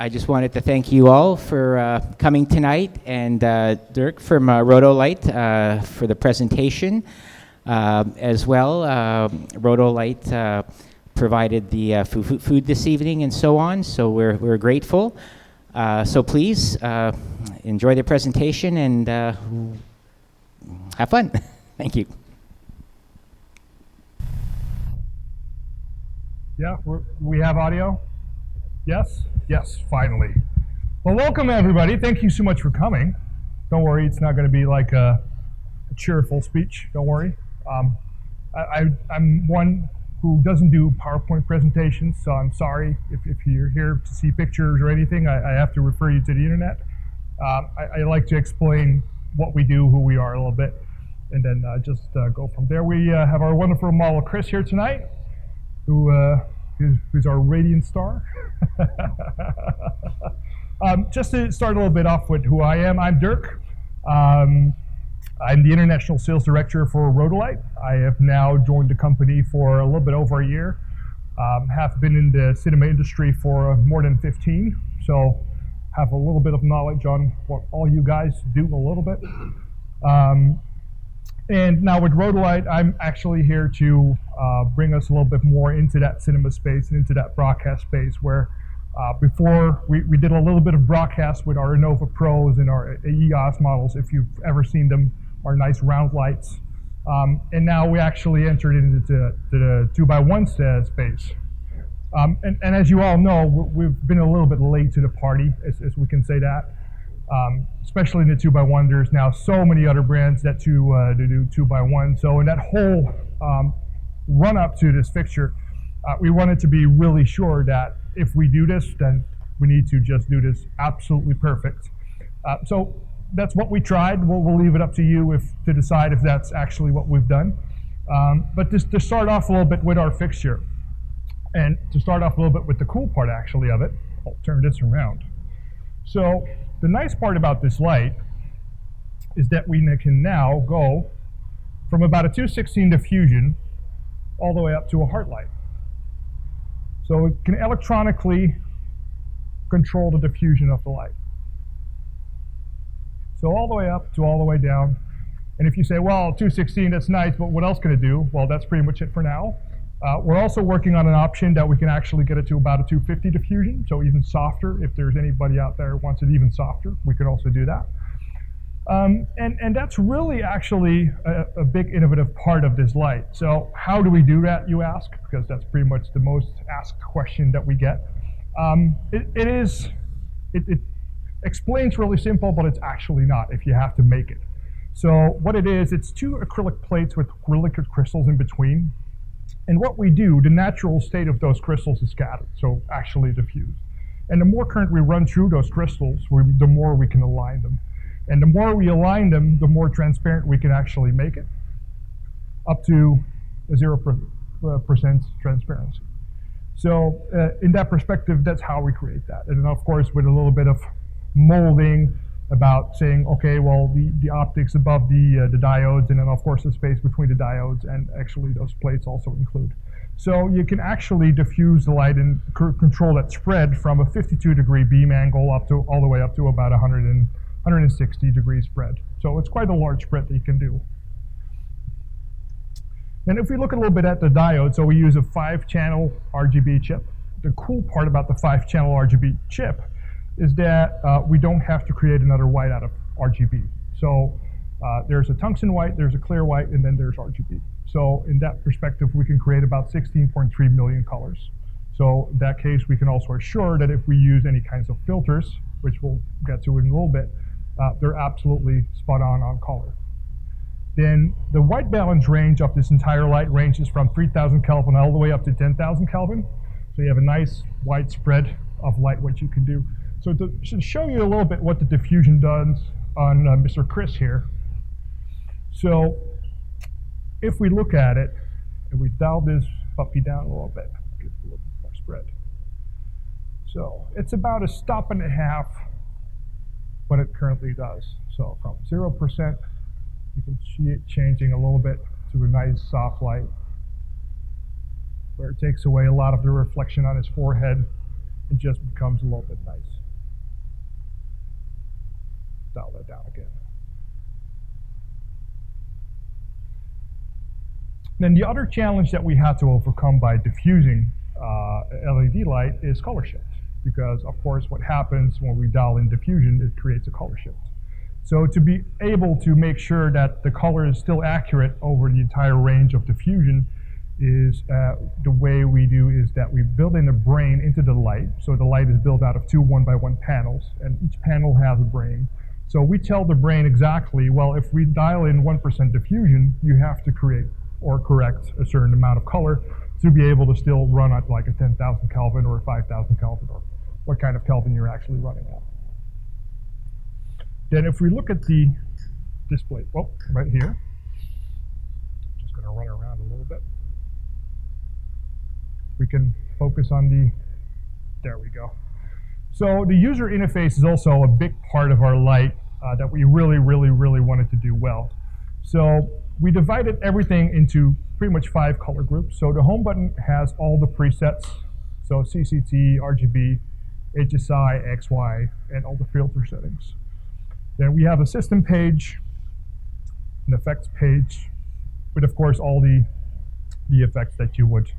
I just wanted to thank you all for coming tonight, and Dirk from Rotolight for the presentation. As well, Rotolight provided the food this evening and so on, so we're grateful. So please enjoy the presentation and have fun. Thank you. Yeah, we have audio? Yes? Yes, finally. Well, welcome everybody. Thank you so much for coming. Don't worry, it's not going to be like a cheerful speech. Don't worry. I'm one who doesn't do PowerPoint presentations, so I'm sorry if you're here to see pictures or anything. I have to refer you to the internet. I like to explain what we do, who we are a little bit, and then just go from there. We have our wonderful model Chris here tonight, who's our radiant star. Just to start a little bit off with who I am, I'm Dirk. I'm the International Sales Director for Rotolight. I have now joined the company for a little bit over a year. Have been in the cinema industry for more than 15, so have a little bit of knowledge on what all you guys do a little bit. And now with Rotolight, I'm actually here to bring us a little bit more into that cinema space and into that broadcast space where before we did a little bit of broadcast with our Innova Pros and our EOS models, if you've ever seen them, our nice round lights. And now we actually entered into the 2x1 space. And as you all know, we've been a little bit late to the party, as we can say that. Especially in the 2x1, there's now so many other brands that do 2x1. So in that whole run up to this fixture, we wanted to be really sure that if we do this, then we need to just do this absolutely perfect. So that's what we tried. We'll leave it up to you to decide if that's actually what we've done. But just to start off a little bit with our fixture, and to start off a little bit with the cool part actually of it, I'll turn this around. So the nice part about this light is that we can now go from about a 216 diffusion all the way up to a heart light. So it can electronically control the diffusion of the light. So all the way up to all the way down. And if you say, well, 216, that's nice, but what else can it do? Well, that's pretty much it for now. We're also working on an option that we can actually get it to about a 250 diffusion, so even softer. If there's anybody out there who wants it even softer, we can also do that. And that's really actually a big innovative part of this light. So how do we do that, you ask? Because that's pretty much the most asked question that we get. It explains really simple, but it's actually not if you have to make it. So what it is, it's two acrylic plates with liquid crystals in between. And what we do, the natural state of those crystals is scattered, so actually diffused. And the more current we run through those crystals, the more we can align them. And the more we align them, the more transparent we can actually make it, up to 0% transparency. So in that perspective, that's how we create that. And then of course, with a little bit of molding about saying, okay, well, the optics above the diodes, and then of course the space between the diodes, and actually those plates also include. So you can actually diffuse the light and control that spread from a 52-degree beam angle all the way up to about 160-degree spread. So it's quite a large spread that you can do. And if we look a little bit at the diode, so we use a 5-channel RGB chip. The cool part about the 5-channel RGB chip is that we don't have to create another white out of RGB. So there's a tungsten white, there's a clear white, and then there's RGB. So in that perspective, we can create about 16.3 million colors. So in that case, we can also assure that if we use any kinds of filters, which we'll get to in a little bit, they're absolutely spot on color. Then the white balance range of this entire light ranges from 3,000 Kelvin all the way up to 10,000 Kelvin. So you have a nice wide spread of light what you can do. So to show you a little bit what the diffusion does on Mr. Chris here. So if we look at it, and we dial this puppy down a little bit, get a little bit more spread. So it's about a stop and a half what it currently does. So from 0%, you can see it changing a little bit to a nice soft light, where it takes away a lot of the reflection on his forehead it just becomes a little bit nice. Dial that down again. Then the other challenge that we had to overcome by diffusing LED light is color shift, because of course what happens when we dial in diffusion, it creates a color shift. So to be able to make sure that the color is still accurate over the entire range of diffusion is the way we do is that we build in a brain into the light. So the light is built out of two 1x1 panels, and each panel has a brain. So we tell the brain exactly, well, if we dial in 1% diffusion, you have to create or correct a certain amount of color to be able to still run at like a 10,000 Kelvin or 5,000 Kelvin, or what kind of Kelvin you're actually running at. Then if we look at the display, well, right here, just going to run around a little bit. We can focus on there we go. So the user interface is also a big part of our light that we really wanted to do well. So we divided everything into pretty much 5 color groups. So the home button has all the presets, so CCT, RGB, HSI, XY, and all the filter settings. Then we have a system page, an effects page, with of course all the effects that you would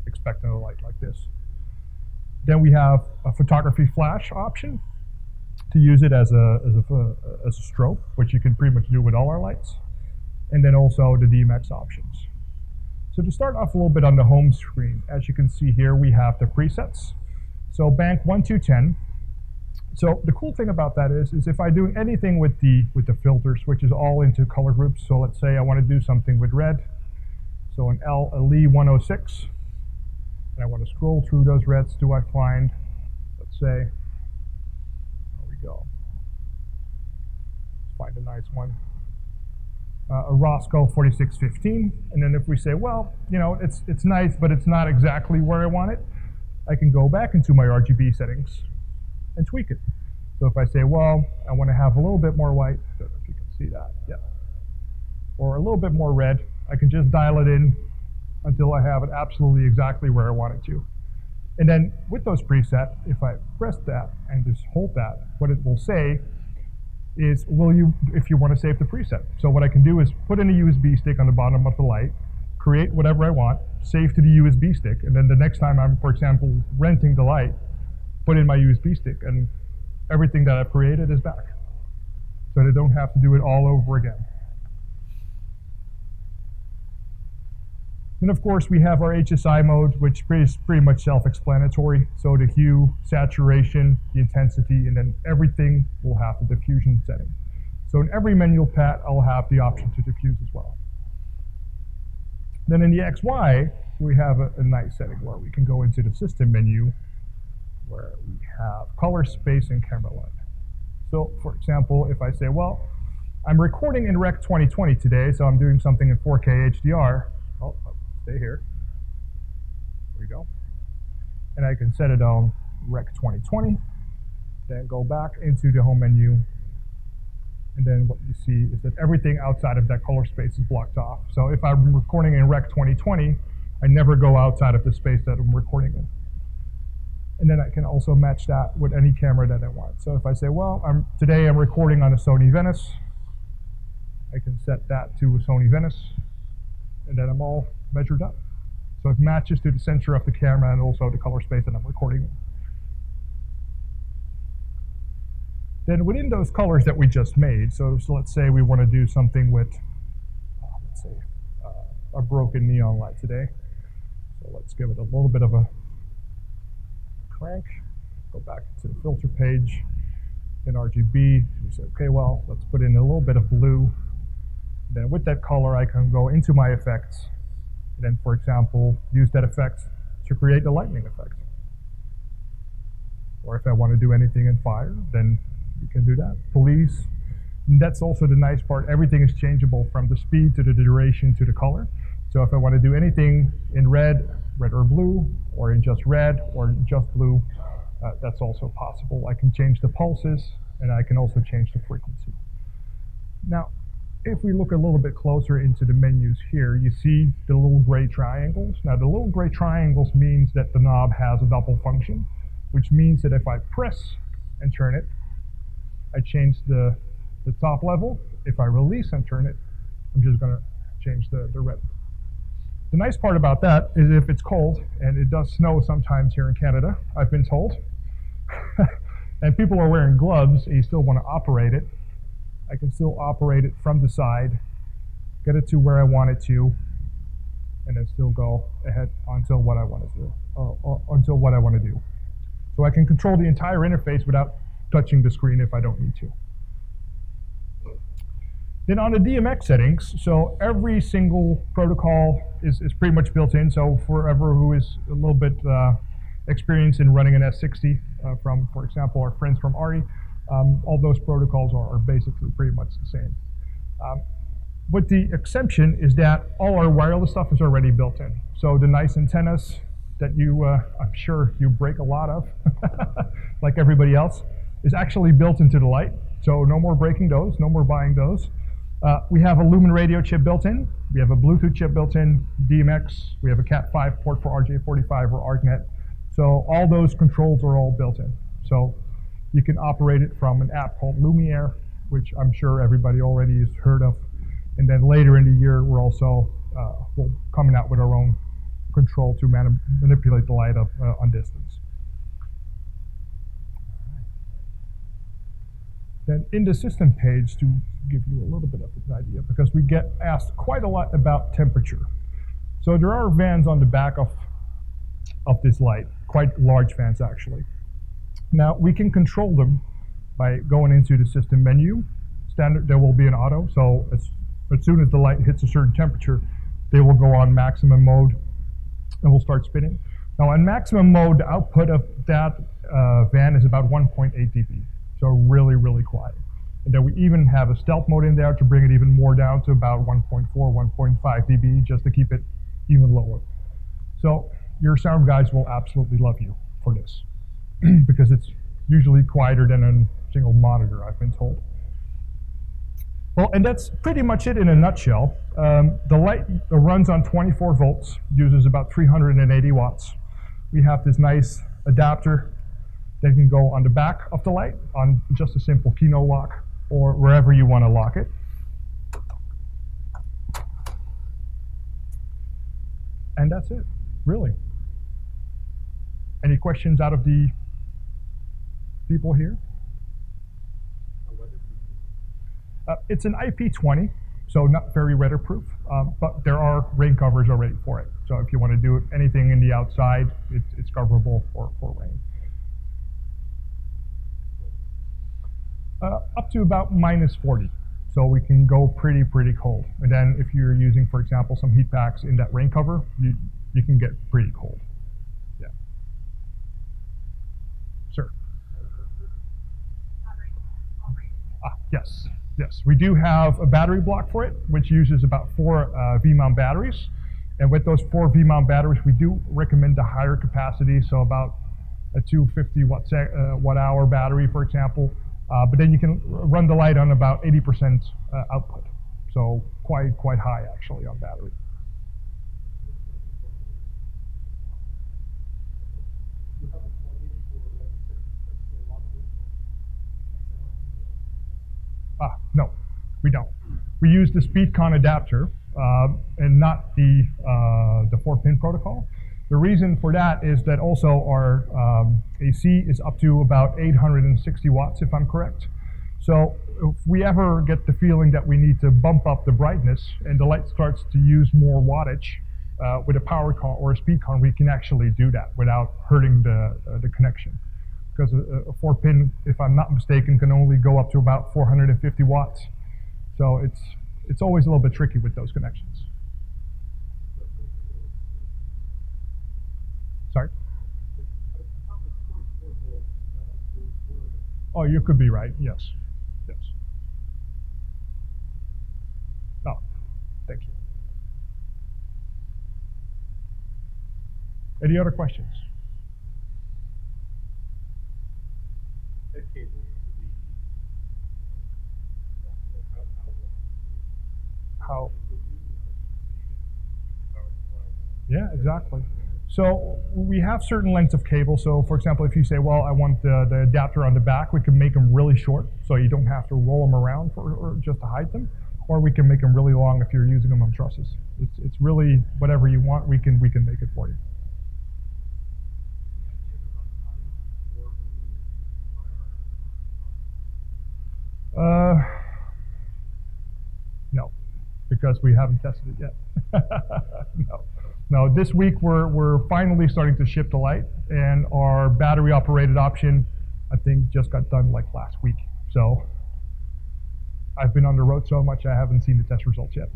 expect in a light like this. Then we have a photography flash option to use it as a strobe, which you can pretty much do with all our lights. And then also the DMX options. So to start off a little bit on the home screen, as you can see here, we have the presets. So bank 1 to 10. So the cool thing about that is if I do anything with the filter switches all into color groups. So let's say I want to do something with red. So an LE 106. And I want to scroll through those reds. Do I find, let's say, there we go. Let's find a nice one. A Roscoe 4615. And then if we say, well, you know, it's nice, but it's not exactly where I want it, I can go back into my RGB settings and tweak it. So if I say, well, I want to have a little bit more white, I don't know if you can see that, yeah, or a little bit more red, I can just dial it in until I have it absolutely exactly where I want it to. And then with those presets, if I press that and just hold that, what it will say is, if you want to save the preset. So what I can do is put in a USB stick on the bottom of the light, create whatever I want, save to the USB stick, and then the next time I'm, for example, renting the light, put in my USB stick, and everything that I've created is back. So I don't have to do it all over again. And of course, we have our HSI mode, which is pretty much self-explanatory. So the hue, saturation, the intensity, and then everything will have the diffusion setting. So in every manual pad, I'll have the option to diffuse as well. Then in the XY, we have a nice setting where we can go into the system menu, where we have color, space, and camera light. So for example, if I say, well, I'm recording in Rec 2020 today, so I'm doing something in 4K HDR. Oh, stay here. There we go. And I can set it on Rec 2020, then go back into the home menu. And then what you see is that everything outside of that color space is blocked off. So if I'm recording in Rec 2020, I never go outside of the space that I'm recording in. And then I can also match that with any camera that I want. So if I say, well, today I'm recording on a Sony Venice, I can set that to a Sony Venice, and then I'm all measured up. So it matches to the center of the camera and also the color space that I'm recording in. Then within those colors that we just made, so let's say we want to do something with, let's say, a broken neon light today. So let's give it a little bit of a crank, go back to the filter page, in RGB, we say, okay, well, let's put in a little bit of blue. Then with that color, I can go into my effects, and then, for example, use that effect to create the lightning effect. Or if I want to do anything in fire, then you can do that. Police, and that's also the nice part. Everything is changeable from the speed to the duration to the color. So if I want to do anything in red or blue, or in just red or in just blue, that's also possible. I can change the pulses, and I can also change the frequency. Now, if we look a little bit closer into the menus here, you see the little gray triangles. Now, the little gray triangles means that the knob has a double function. which means that if I press and turn it, I change the top level. If I release and turn it, I'm just going to change the red. The nice part about that is if it's cold, and it does snow sometimes here in Canada, I've been told, and people are wearing gloves and you still want to operate it, I can still operate it from the side, get it to where I want it to, and then still go ahead until what I want to do. So I can control the entire interface without touching the screen if I don't need to. Then on the Dmx settings, so every single protocol is pretty much built in. So for whoever who is a little bit experienced in running an S60 from, for example, our friends from RE, all those protocols are basically pretty much the same. But the exception is that all our wireless stuff is already built in. So the nice antennas that you, I'm sure you break a lot of, like everybody else, is actually built into the light. So no more breaking those, no more buying those. We have a Lumen radio chip built in. We have a Bluetooth chip built in, DMX. We have a Cat5 port for RJ45 or ArcNet. So all those controls are all built in. So you can operate it from an app called Lumiere, which I'm sure everybody already has heard of. And then later in the year, we're also coming out with our own control to manipulate the light on distance. Then in the system page, to give you a little bit of an idea, because we get asked quite a lot about temperature. So there are fans on the back of this light, quite large fans actually. Now we can control them by going into the system menu. Standard, there will be an auto, so as soon as the light hits a certain temperature, they will go on maximum mode and will start spinning. Now on maximum mode, the output of that fan is about 1.8 dB. So really, really quiet. And then we even have a stealth mode in there to bring it even more down to about 1.4, 1.5 dB, just to keep it even lower. So your sound guys will absolutely love you for this, because it's usually quieter than a single monitor, I've been told. Well, and that's pretty much it in a nutshell. The light runs on 24 volts, uses about 380 watts. We have this nice adapter that can go on the back of the light on just a simple keynote lock or wherever you want to lock it. And that's it, really. Any questions out of the people here? It's an IP20, so not very weatherproof, but there are rain covers already for it. So if you want to do anything in the outside, it's coverable for rain. Up to about -40, so we can go pretty cold. And then if you're using, for example, some heat packs in that rain cover, you can get pretty cold. Yeah. Sir. Yes. Yes, we do have a battery block for it, which uses about 4 V-mount batteries. And with those 4 V-mount batteries, we do recommend the higher capacity, so about a 250 watt hour battery, for example. But then you can run the light on about 80% output, so quite high actually on battery. No, we don't. We use the SpeedCon adapter and not the 4-pin protocol. The reason for that is that also our AC is up to about 860 watts, if I'm correct. So if we ever get the feeling that we need to bump up the brightness and the light starts to use more wattage with a power con or a SpeedCon, we can actually do that without hurting the connection. Because a 4-pin, if I'm not mistaken, can only go up to about 450 watts. So it's always a little bit tricky with those connections. Sorry? Oh, you could be right, yes. Yes. Oh, thank you. Any other questions? How? Yeah, exactly. So we have certain lengths of cable. So for example, if you say, well, I want the adapter on the back, we can make them really short, so you don't have to roll them around or just to hide them. Or we can make them really long if you're using them on trusses. It's really whatever you want, we can make it for you. No, because we haven't tested it yet. No. This week we're finally starting to ship the light, and our battery operated option, I think, just got done like last week. So I've been on the road so much I haven't seen the test results yet.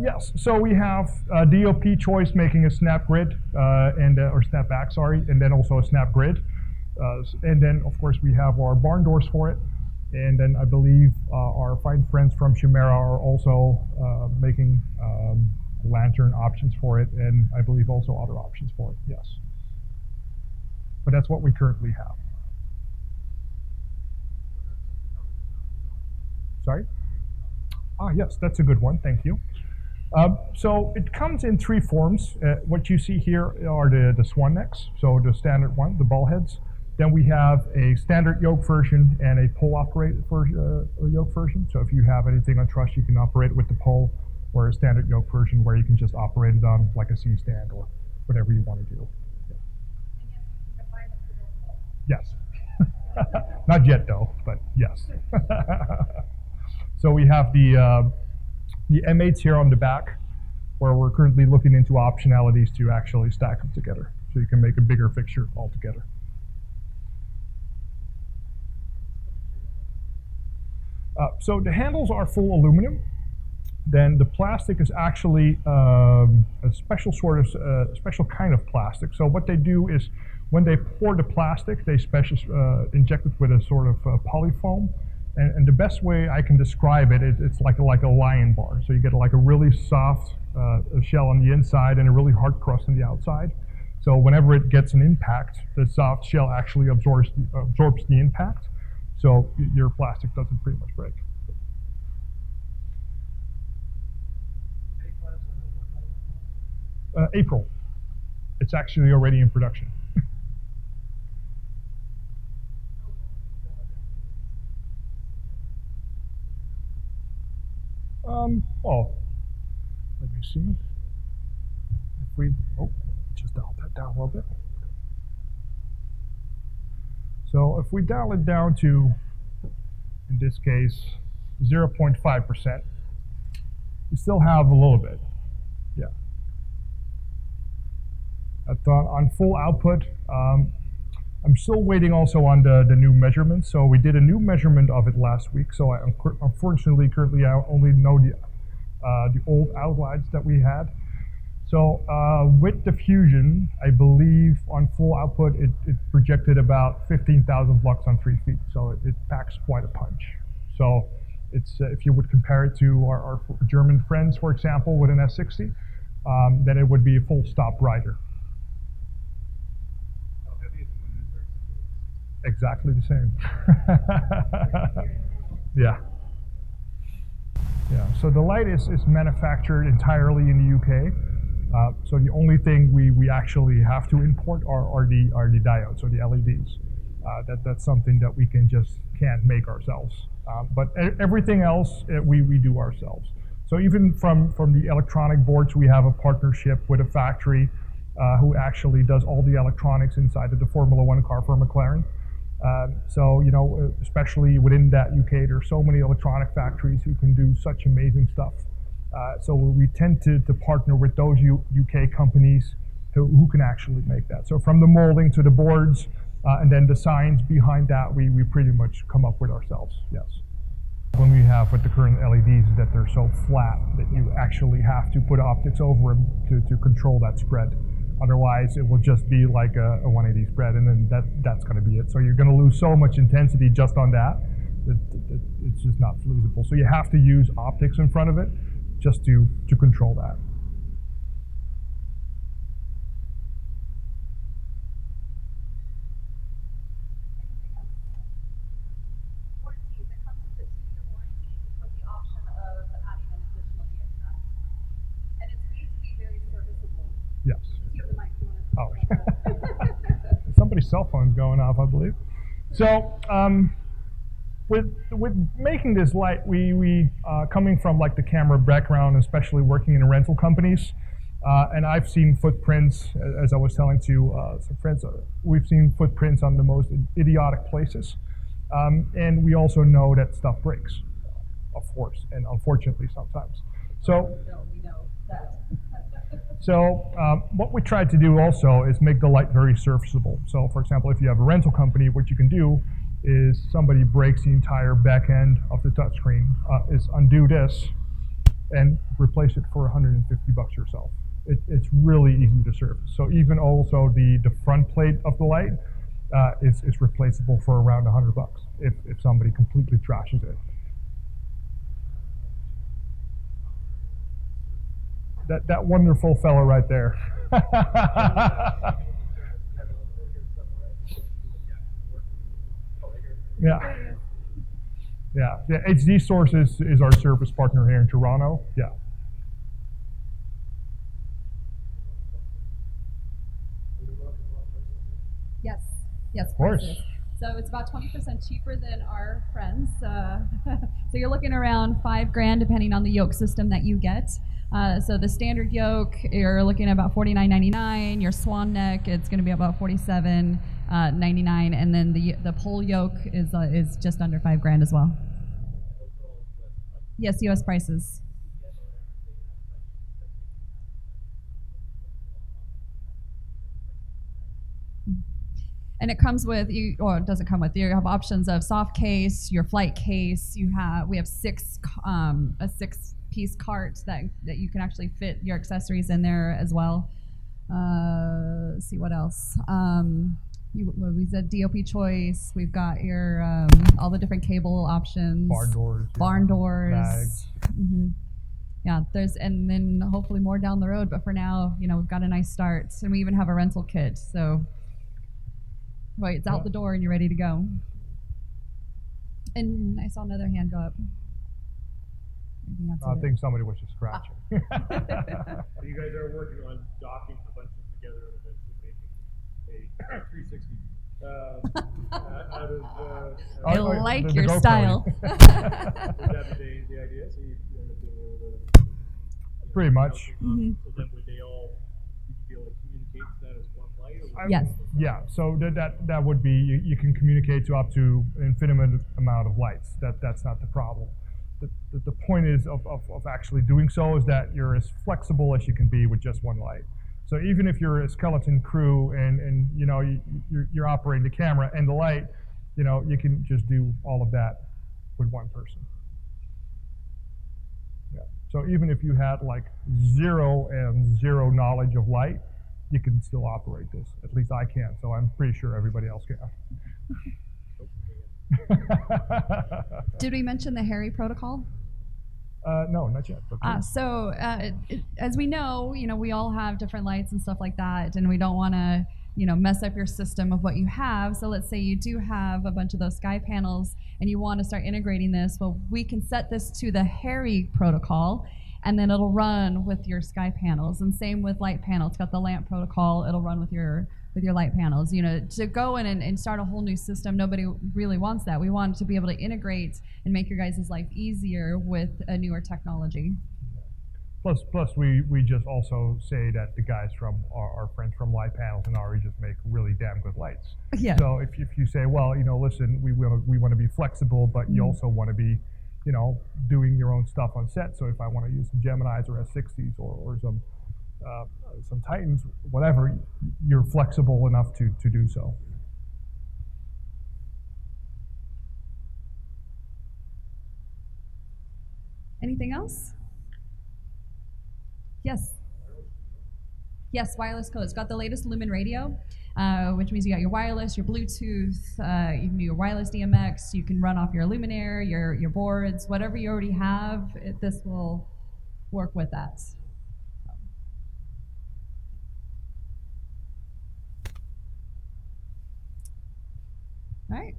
Yes, so we have DOP choice making a snap grid or snap back, sorry, and then also a snap grid. And then of course we have our barn doors for it. And then I believe our fine friends from Chimera are also making lantern options for it, and I believe also other options for it, yes. But that's what we currently have. Sorry? Yes, that's a good one, thank you. So it comes in three forms. What you see here are the swan necks, so the standard one, the ball heads. Then we have a standard yoke version and a pole operated yoke version. So if you have anything on truss, you can operate it with the pole, or a standard yoke version where you can just operate it on like a C-stand or whatever you want to do. Yeah. Yes. Not yet though, but yes. So we have the M8s here on the back, where we're currently looking into optionalities to actually stack them together, so you can make a bigger fixture altogether. So the handles are full aluminum. Then the plastic is actually a special special kind of plastic. So what they do is, when they pour the plastic, they inject it with a sort of polyfoam. And the best way I can describe it, it's like a lion bar. So you get like a really soft shell on the inside and a really hard crust on the outside. So whenever it gets an impact, the soft shell actually absorbs the impact. So your plastic doesn't pretty much break. April. It's actually already in production. Well, let me see. If we, just dial that down a little bit. So if we dial it down to, in this case, 0.5%, you still have a little bit. Yeah. On full output, I'm still waiting also on the new measurements. So we did a new measurement of it last week. So unfortunately, currently I only know the old outlines that we had. So with diffusion, I believe on full output, it projected about 15,000 lux on 3 feet. So it packs quite a punch. So it's if you would compare it to our German friends, for example, with an S60, then it would be a full stop rider. Exactly the same. Yeah. Yeah. So the light is manufactured entirely in the UK. So the only thing we actually have to import are the diodes, so the LEDs. That's something that we can't make ourselves. But everything else we do ourselves. So even from the electronic boards, we have a partnership with a factory who actually does all the electronics inside of the Formula One car for McLaren. So, you know, especially within that UK, there's so many electronic factories who can do such amazing stuff. So we tend to partner with those UK companies who can actually make that. So from the molding to the boards, and then the signs behind that, we pretty much come up with ourselves, yes. When we have with the current LEDs that they're so flat that you actually have to put optics over them to control that spread. Otherwise, it will just be like a 180 spread, and then that's going to be it. So you're going to lose so much intensity just on that. It's just not feasible. So you have to use optics in front of it just to control that. cell phone's going off, I believe. So with making this light, we coming from like the camera background, especially working in rental companies, and I've seen footprints, as I was telling to some friends, we've seen footprints on the most idiotic places. And we also know that stuff breaks, of course, and unfortunately sometimes. So, we know that. so what we tried to do also is make the light very serviceable. So for example, if you have a rental company, what you can do is somebody breaks the entire back end of the touchscreen, is undo this and replace it for $150 yourself. It's really easy to service. So even also the front plate of the light is replaceable for around $100 if somebody completely trashes it. That wonderful fellow right there. Yeah. Yeah. Yeah. HDSource is our service partner here in Toronto. Yeah. Yes, Of course. prices. So it's about 20% cheaper than our friends. So you're looking around $5,000 depending on the yoke system that you get. So the standard yoke, you're looking at about $49.99. Your swan neck, it's going to be about $47.99, and then the pole yoke is just under $5,000 as well. Yes, U.S. prices. And it comes with or it doesn't come with. You have options of soft case, your flight case. We have a 6-piece cart that you can actually fit your accessories in there as well. Let's see what else. We said DOP choice. We've got your all the different cable options. Barn doors. Bags. Mm-hmm. Yeah, and then hopefully more down the road. But for now, we've got a nice start, and we even have a rental kit. So. Right, it's out the door and you're ready to go. And I saw another hand go up. I think somebody was just scratching. So you guys are working on docking a bunch of them together and eventually making a 360 out of. I like the your GoPro. style. Would that be the idea? So you end up being able to. Pretty much. Mm-hmm. So then would they all be able to communicate to that as one light? Or Yes. Yeah, so that would be, you can communicate to up to an infinite amount of lights. That's not the problem. The point is of actually doing so is that you're as flexible as you can be with just one light. So even if you're a skeleton crew and you're operating the camera and the light, you can just do all of that with one person. Yeah. So even if you had like zero knowledge of light, you can still operate this. At least I can, so I'm pretty sure everybody else can. Did we mention the Harry protocol? No, not yet. But As we know, we all have different lights and stuff like that, and we don't want to, mess up your system of what you have. So let's say you do have a bunch of those sky panels and you want to start integrating this. Well, we can set this to the Harry protocol, and then it'll run with your sky panels. And same with light panels. It's got the lamp protocol. It'll run with your light panels. To go in and start a whole new system, nobody really wants that. We want to be able to integrate and make your guys' life easier with a newer technology. Plus, we just also say that the guys from our friends from Light Panels and RE just make really damn good lights. Yeah. So if you say, well, listen, we want to be flexible, but you also want to be doing your own stuff on set. So if I want to use some Geminis or S60s or some Titans, whatever, you're flexible enough to do so. Anything else? Yes. Yes, wireless code. It's got the latest Lumen radio, which means you got your wireless, your Bluetooth, you can do your wireless DMX, you can run off your Luminaire, your boards, whatever you already have, this will work with that. All right.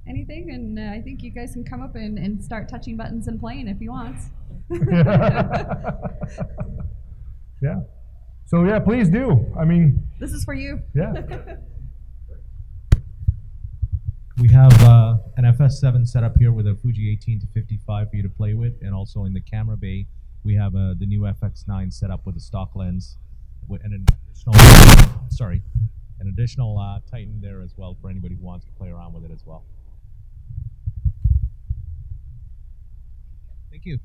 Anything? And I think you guys can come up and start touching buttons and playing if you want. Yeah. So yeah, please do. I mean. This is for you. Yeah. We have an FS7 set up here with a Fuji 18 to 55 for you to play with, and also in the camera bay, we have the new FX9 set up with a stock lens, with an additional Titan there as well for anybody who wants to play around with it as well. Thank you.